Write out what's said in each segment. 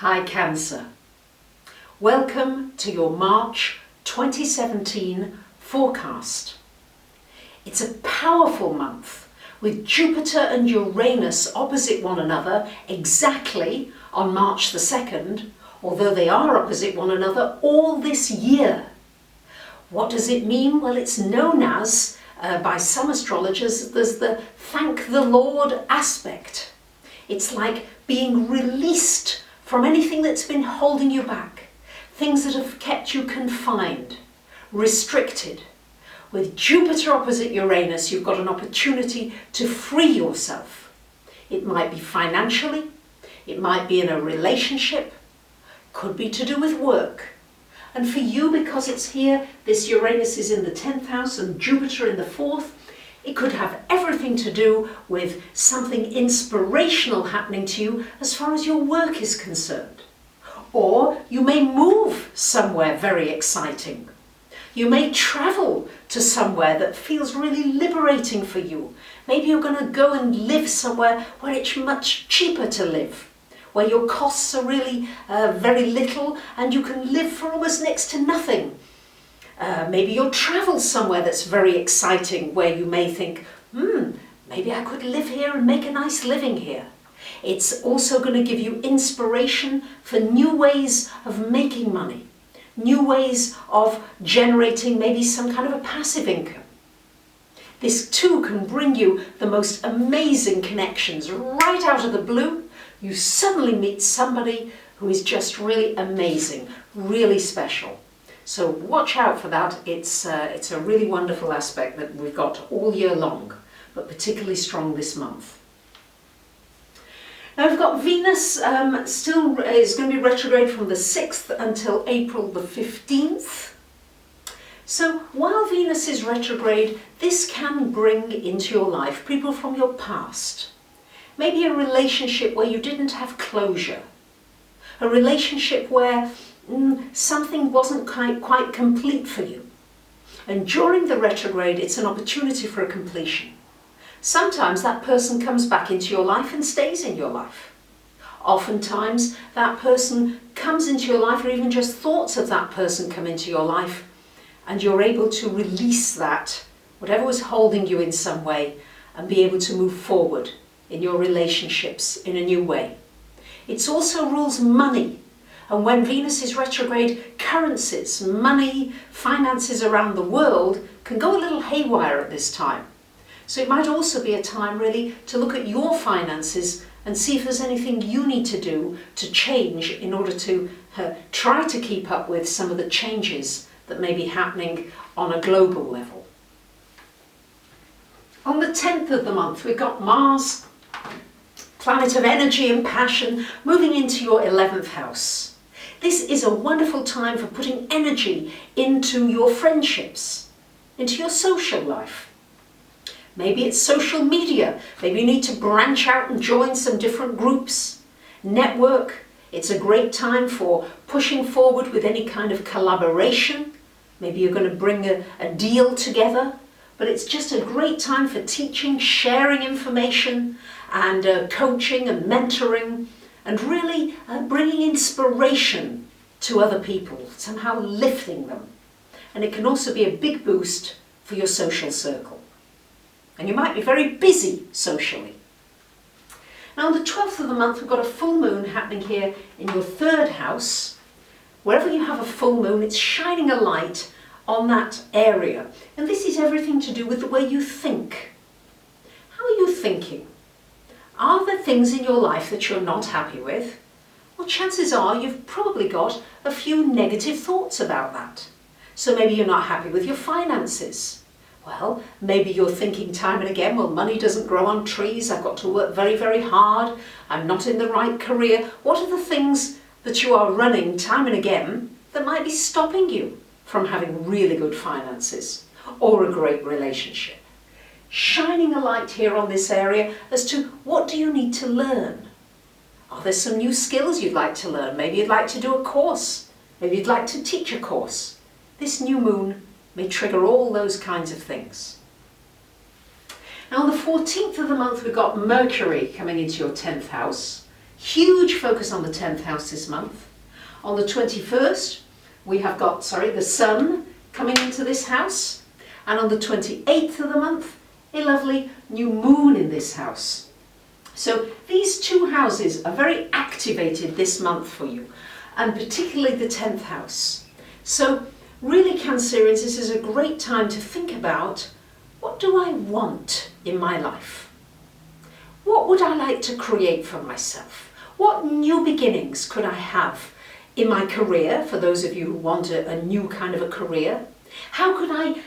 Hi Cancer. Welcome to your March 2017 forecast. It's a powerful month with Jupiter and Uranus opposite one another exactly on March the 2nd, although they are opposite one another all this year. What does it mean? Well, it's known as, by some astrologers, there's the thank the Lord aspect. It's like being released from anything that's been holding you back, things that have kept you confined, restricted. With Jupiter opposite Uranus, you've got an opportunity to free yourself. It might be financially, it might be in a relationship, could be to do with work. And for you, because it's here, this Uranus is in the 10th house and Jupiter in the 4th, it could have everything to do with something inspirational happening to you as far as your work is concerned. Or you may move somewhere very exciting. You may travel to somewhere that feels really liberating for you. Maybe you're going to go and live somewhere where it's much cheaper to live, where your costs are really very little and you can live for almost next to nothing. Maybe you'll travel somewhere that's very exciting, where you may think, maybe I could live here and make a nice living here. It's also going to give you inspiration for new ways of making money, new ways of generating maybe some kind of a passive income. This too can bring you the most amazing connections right out of the blue. You suddenly meet somebody who is just really amazing, really special. So watch out for that. It's a really wonderful aspect that we've got all year long, but particularly strong this month. Now we've got Venus still is going to be retrograde from the 6th until April the 15th. So while Venus is retrograde, this can bring into your life people from your past. Maybe a relationship where you didn't have closure. A relationship where something wasn't quite complete for you. And during the retrograde, it's an opportunity for a completion. Sometimes that person comes back into your life and stays in your life. Oftentimes that person comes into your life, or even just thoughts of that person come into your life, and you're able to release that, whatever was holding you in some way, and be able to move forward in your relationships in a new way. It also rules money. And when Venus is retrograde, currencies, money, finances around the world can go a little haywire at this time. So it might also be a time really to look at your finances and see if there's anything you need to do to change in order to try to keep up with some of the changes that may be happening on a global level. On the 10th of the month, we've got Mars, planet of energy and passion, moving into your 11th house. This is a wonderful time for putting energy into your friendships, into your social life. Maybe it's social media. Maybe you need to branch out and join some different groups, network. It's a great time for pushing forward with any kind of collaboration. Maybe you're going to bring a deal together. But it's just a great time for teaching, sharing information, and coaching and mentoring, and really bringing inspiration to other people, somehow lifting them. And it can also be a big boost for your social circle. And you might be very busy socially. Now on the 12th of the month, we've got a full moon happening here in your 3rd house. Wherever you have a full moon, it's shining a light on that area. And this is everything to do with the way you think. How are you thinking? Are there things in your life that you're not happy with? Well, chances are you've probably got a few negative thoughts about that. So maybe you're not happy with your finances. Well, maybe you're thinking time and again, well, money doesn't grow on trees. I've got to work very, very hard. I'm not in the right career. What are the things that you are running time and again that might be stopping you from having really good finances or a great relationship? Shining a light here on this area as to what do you need to learn. Are there some new skills you'd like to learn? Maybe you'd like to do a course. Maybe you'd like to teach a course. This new moon may trigger all those kinds of things. Now on the 14th of the month, we've got Mercury coming into your 10th house. Huge focus on the 10th house this month. On the 21st, we have got, the Sun coming into this house. And on the 28th of the month, a lovely new moon in this house. So these two houses are very activated this month for you, and particularly the 10th house. So really, Cancerians, this is a great time to think about, what do I want in my life? What would I like to create for myself? What new beginnings could I have in my career, for those of you who want a new kind of a career? How could I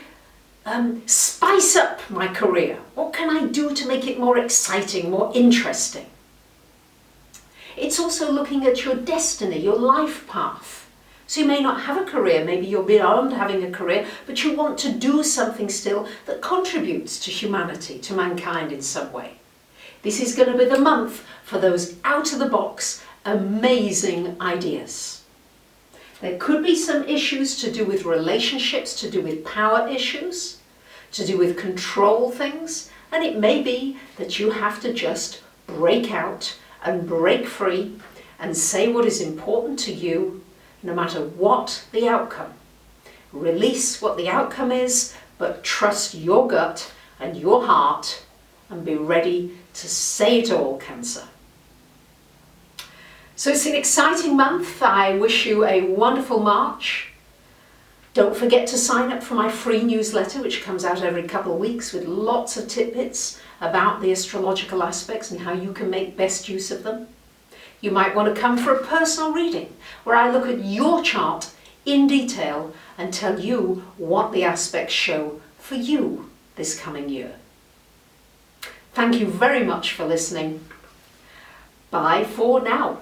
spice up my career? What can I do to make it more exciting, more interesting? It's also looking at your destiny, your life path. So you may not have a career, maybe you're beyond having a career, but you want to do something still that contributes to humanity, to mankind in some way. This is going to be the month for those out-of-the-box, amazing ideas. There could be some issues to do with relationships, to do with power issues, to do with control things, and it may be that you have to just break out and break free and say what is important to you, no matter what the outcome. Release what the outcome is, but trust your gut and your heart and be ready to say it all, Cancer. So it's an exciting month. I wish you a wonderful March. Don't forget to sign up for my free newsletter, which comes out every couple of weeks with lots of tidbits about the astrological aspects and how you can make best use of them. You might want to come for a personal reading where I look at your chart in detail and tell you what the aspects show for you this coming year. Thank you very much for listening. Bye for now.